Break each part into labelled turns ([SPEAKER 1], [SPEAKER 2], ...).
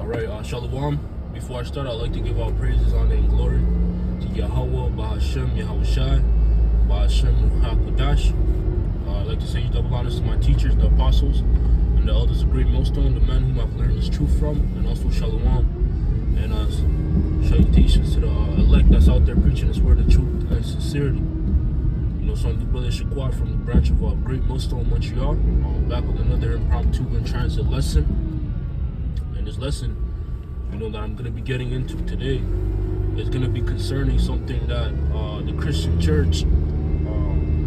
[SPEAKER 1] Shalom. Before I start, I'd like to give all praises, honor, and glory to Yahweh, Bahashem, Yahushai, Bahashem, HaKodash. I'd like to say double honors to my teachers, the apostles, and the elders of Great Millstone, the men whom I've learned this truth from, and also Shalom, and salutations to the elect that's out there preaching this word of truth and sincerity. So I'm the brother Shaquat from the branch of Great Millstone, Montreal. Back with another impromptu and transit lesson. And this lesson, that I'm going to be getting into today is going to be concerning something that the Christian church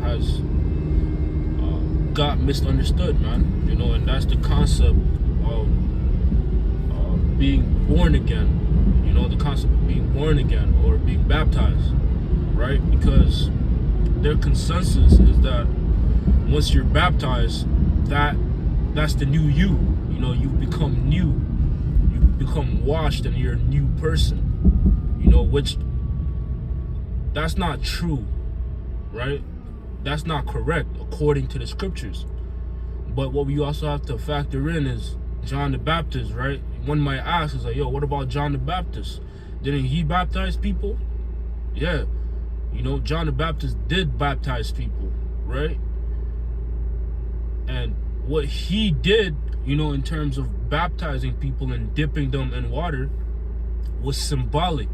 [SPEAKER 1] has got misunderstood, man. And that's the concept of being born again. The concept of being born again or being baptized, right? Because their consensus is that once you're baptized, that's the new you. You become new. You become washed and you're a new person. Which that's not true, right? That's not correct according to the scriptures. But what we also have to factor in is John the Baptist, right? One might ask, is like, yo, what about John the Baptist? Didn't he baptize people? Yeah. John the Baptist did baptize people, right? And what he did, in terms of baptizing people and dipping them in water was symbolic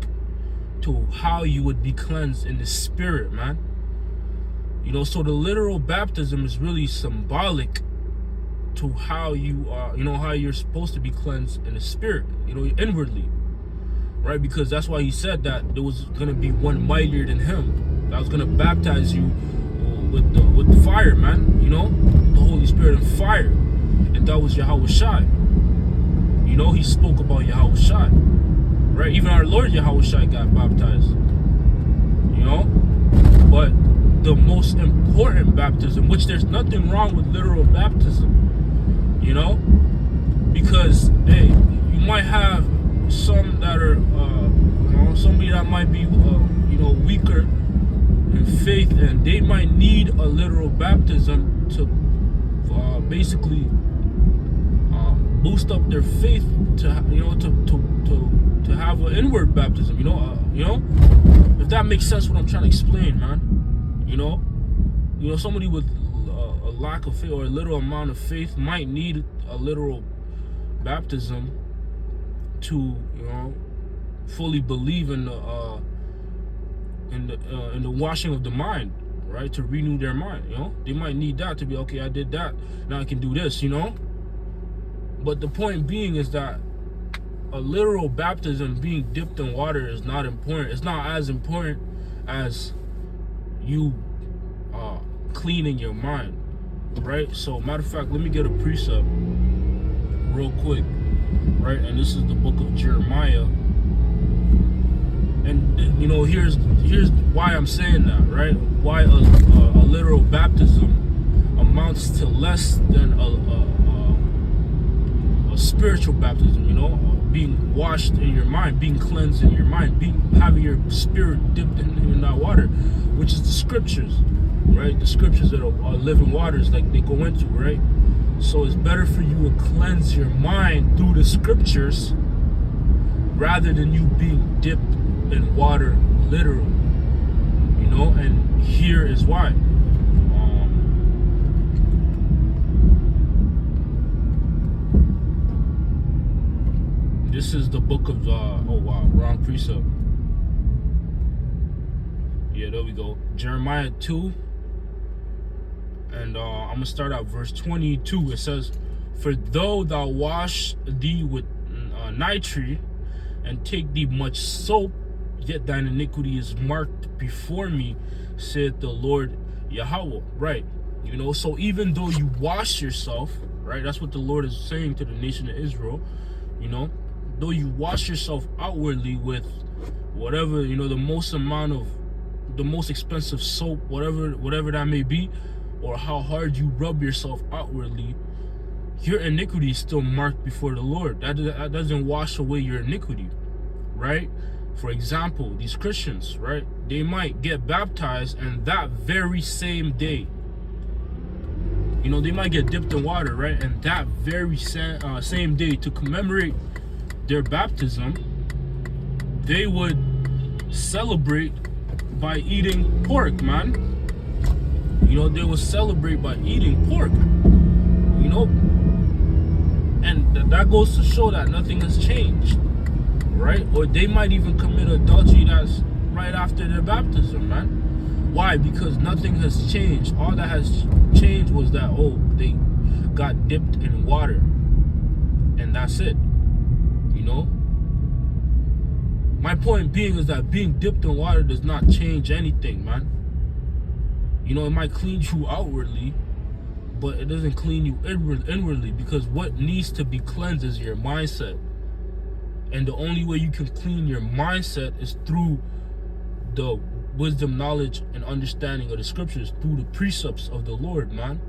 [SPEAKER 1] to how you would be cleansed in the spirit, man. So the literal baptism is really symbolic to how you are, how you're supposed to be cleansed in the spirit, inwardly. Right, because that's why he said that there was going to be one mightier than him that was going to baptize you with the fire, man. The Holy Spirit and fire, and that was Yahushai. He spoke about Yahushai, right? Even our Lord Yahushai got baptized. But the most important baptism, which there's nothing wrong with literal baptism, because hey, you might have some that are, somebody that might be, weaker in faith, and they might need a literal baptism to basically boost up their faith to have an inward baptism. If that makes sense, what I'm trying to explain, man. Somebody with a lack of faith or a little amount of faith might need a literal baptism to fully believe in the washing of the mind, right? To renew their mind. They might need that to be okay. I did that, now I can do this. But the point being is that a literal baptism, being dipped in water, is not important. It's not as important as you cleaning your mind, right? So matter of fact, let me get a precept real quick. Right, and this is the book of Jeremiah, and here's why I'm saying that, right? Why a literal baptism amounts to less than a spiritual baptism. Being washed in your mind, being cleansed in your mind, having your spirit dipped in that water, which is the scriptures, right? The scriptures that are living waters, like they go into, right? So it's better for you to cleanse your mind through the scriptures rather than you being dipped in water, literal. And here is why. This is the book of, wrong precept. Yeah, there we go. Jeremiah 2. And I'm going to start out verse 22. It says, "For though thou wash thee with nitre, and take thee much soap, yet thine iniquity is marked before me, saith the Lord Yahweh." Right. So even though you wash yourself, right, that's what the Lord is saying to the nation of Israel, though you wash yourself outwardly with whatever, the most expensive soap, whatever that may be, or how hard you rub yourself outwardly, your iniquity is still marked before the Lord. That doesn't wash away your iniquity, right? For example, these Christians, right? They might get baptized, and that very same day, they might get dipped in water, right? And that very same day, to commemorate their baptism, they would celebrate by eating pork, man. You know, they would celebrate by eating pork. You know, and that goes to show that nothing has changed, right? Or they might even commit adultery that's right after their baptism, man. Why? Because nothing has changed. All that has changed was that, oh, they got dipped in water, and that's it. You know, my point being is that being dipped in water does not change anything, man. You know, it might clean you outwardly, but it doesn't clean you inwardly, because what needs to be cleansed is your mindset. And the only way you can clean your mindset is through the wisdom, knowledge, and understanding of the scriptures, through the precepts of the Lord, man.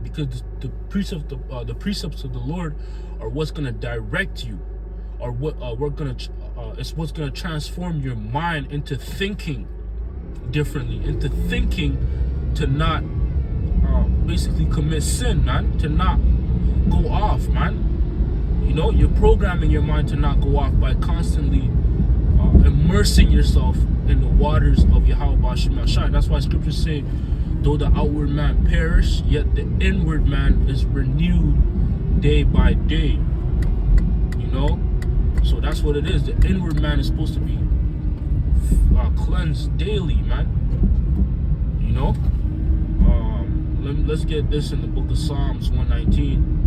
[SPEAKER 1] Because the precepts of the Lord are what's gonna direct you, or it's what's gonna transform your mind into thinking differently, into thinking to not basically commit sin, man, to not go off, man. You know, you're programming your mind to not go off by constantly immersing yourself in the waters of Yahweh B'Shem Yahshai. That's why scriptures say, though the outward man perish, yet the inward man is renewed day by day. You know, so that's what it is. The inward man is supposed to be cleansed daily, man. You know, let's get this in the book of Psalms 119.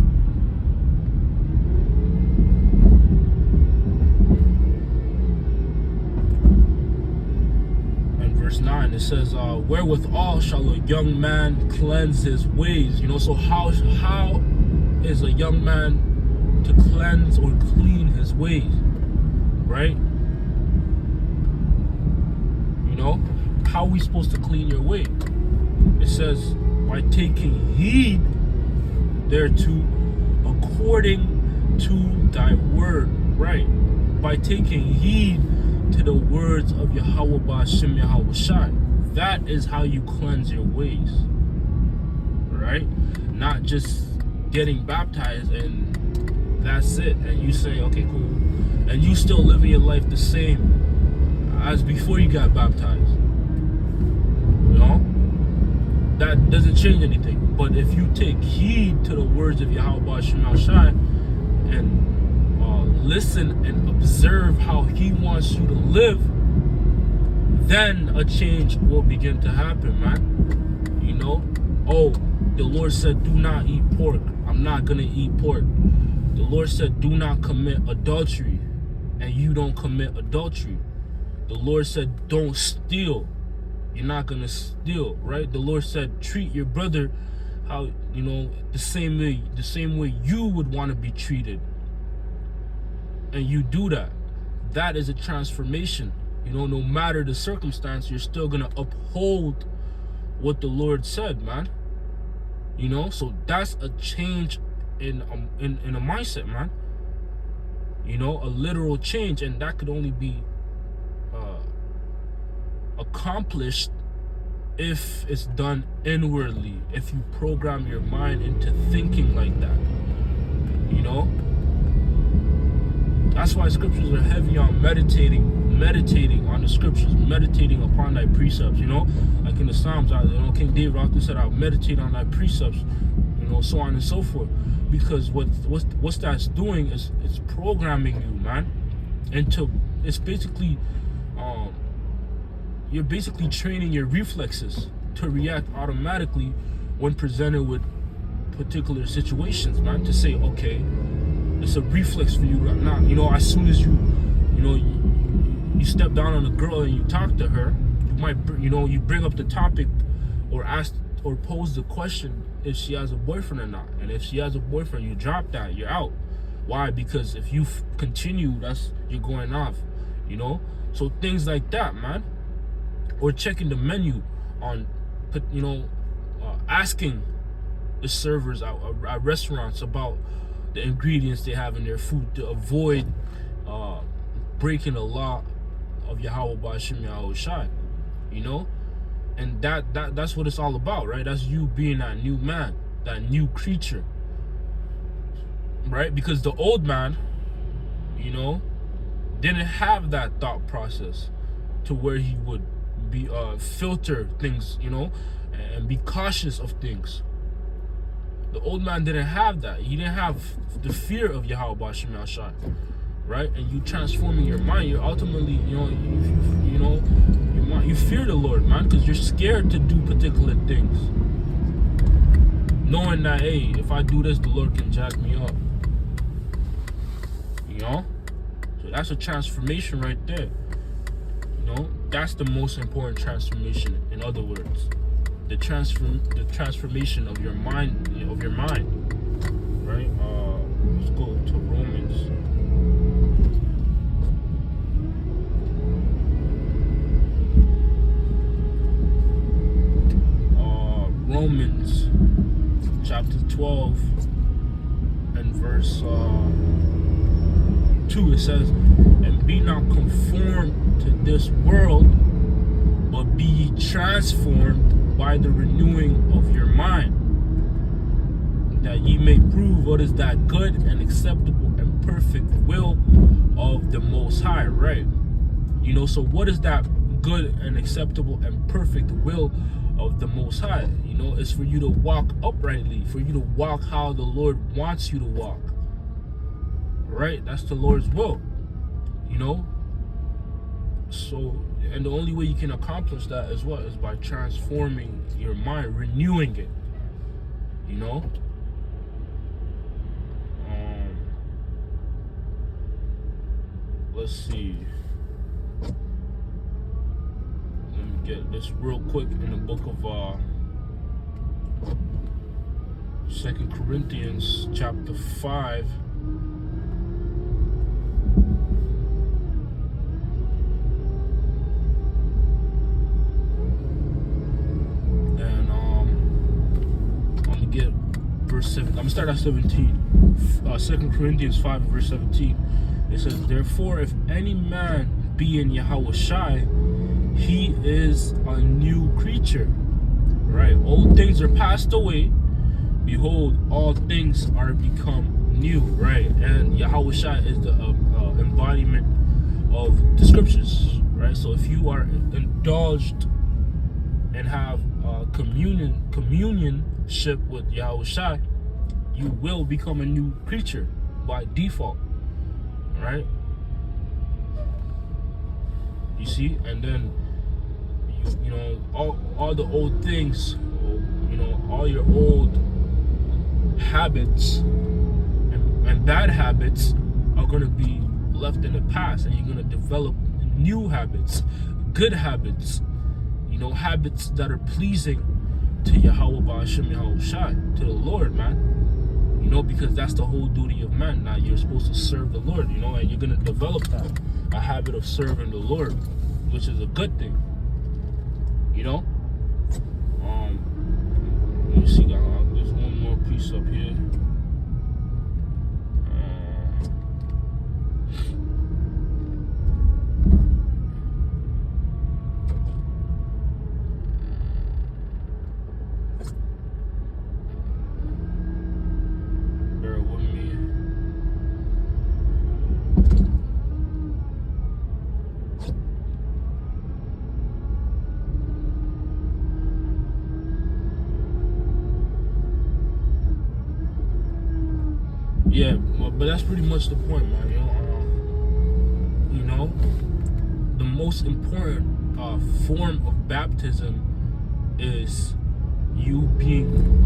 [SPEAKER 1] Verse 9, it says, wherewithal shall a young man cleanse his ways. You know, so how is a young man to cleanse or clean his ways, right? You know, how are we supposed to clean your way? It says, by taking heed thereto according to thy word, right? By taking heed to the words of Yahweh B'Shem Yahushai. That is how you cleanse your ways, right? Not just getting baptized and that's it, and you say, okay, cool, and you still living your life the same as before you got baptized. You know, that doesn't change anything. But if you take heed to the words of Yahweh B'Shem Yahushai and listen and observe how he wants you to live, then a change will begin to happen, man. You know, oh, the Lord said do not eat pork. I'm not gonna eat pork. The Lord said do not commit adultery, and you don't commit adultery. The Lord said don't steal. You're not gonna steal, right? The Lord said treat your brother how, you know, the same way you would want to be treated. And you do that. That is a transformation. You know, no matter the circumstance, you're still gonna uphold what the Lord said, man. You know, so that's a change in a mindset, man. You know, a literal change, and that could only be accomplished if it's done inwardly. If you program your mind into thinking like that, you know. That's why scriptures are heavy on meditating on the scriptures, meditating upon thy precepts, you know. Like in the Psalms, you know, King David often said, I'll meditate on thy precepts, you know, so on and so forth. Because what that's doing is it's programming you, man, into, it's basically, you're basically training your reflexes to react automatically when presented with particular situations, man, to say, okay, it's a reflex for you right now. You know, as soon as you step down on a girl and you talk to her, you might, you know, you bring up the topic or ask or pose the question if she has a boyfriend or not. And if she has a boyfriend, you drop that, you're out. Why? Because if you continue, you're going off, you know. So things like that, man. Or checking the menu on, you know, asking the servers at restaurants about the ingredients they have in their food to avoid breaking the law of Yahweh B'Shem Yahushai, you know. And that's what it's all about, right? That's you being that new man, that new creature, right? Because the old man you know, didn't have that thought process to where he would be filter things, you know, and be cautious of things. The old man didn't have that. He didn't have the fear of Yahweh Ba'ashem Yahshai, right? And you transforming your mind, you're ultimately, you know, you fear the Lord, man, because you're scared to do particular things, knowing that, hey, if I do this, the Lord can jack me up, you know. So that's a transformation right there. You know, that's the most important transformation. In other words, the transformation of your mind, right? Let's go to Romans. Romans chapter 12 and verse 2, it says, "And be not conformed to this world, but be ye transformed by the renewing of your mind, that ye may prove what is that good and acceptable and perfect will of the Most High." Right? You know, so what is that good and acceptable and perfect will of the Most High? You know, it's for you to walk uprightly, for you to walk how the Lord wants you to walk. Right? That's the Lord's will. You know? So, and the only way you can accomplish that is what? Is by transforming your mind, renewing it. You know? Let's see. Let me get this real quick in the book of 2 Corinthians chapter 5. And I'm gonna get verse 7. I'm gonna start at 17. 2 Corinthians 5 verse 17. It says, "Therefore, if any man be in Yahweh Shai, he is a new creature." Right? Old things are passed away. Behold, all things are become new. Right? And Yahweh Shai is the embodiment of the scriptures. Right? So if you are indulged and have communionship with Yahweh Shai, you will become a new creature by default. Right? You see? And then you know, all the old things, you know, all your old habits and bad habits are going to be left in the past, and you're going to develop new habits, good habits, you know, habits that are pleasing to Yahweh Ba'ashem Yahweh Shai, to the Lord, man. You know, because that's the whole duty of man. Now you're supposed to serve the Lord, you know, and you're going to develop that, a habit of serving the Lord, which is a good thing. You know, let me see, there's one more piece up here. Bear with me. Yeah, but that's pretty much the point, man. You know, the most important form of baptism is you being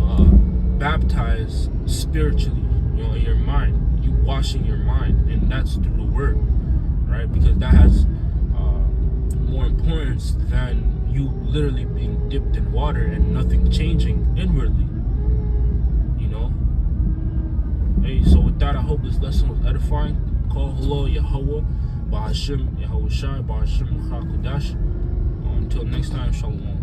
[SPEAKER 1] baptized spiritually, you know, in your mind, you washing your mind, and that's through the word, right? Because that has more importance than you literally being dipped in water and nothing changing inwardly. Hey, so with that, I hope this lesson was edifying. Call hello Yahweh, Ba'ashem Yahweh Shai, Ba'ashem Hakudash. Until next time, Shalom.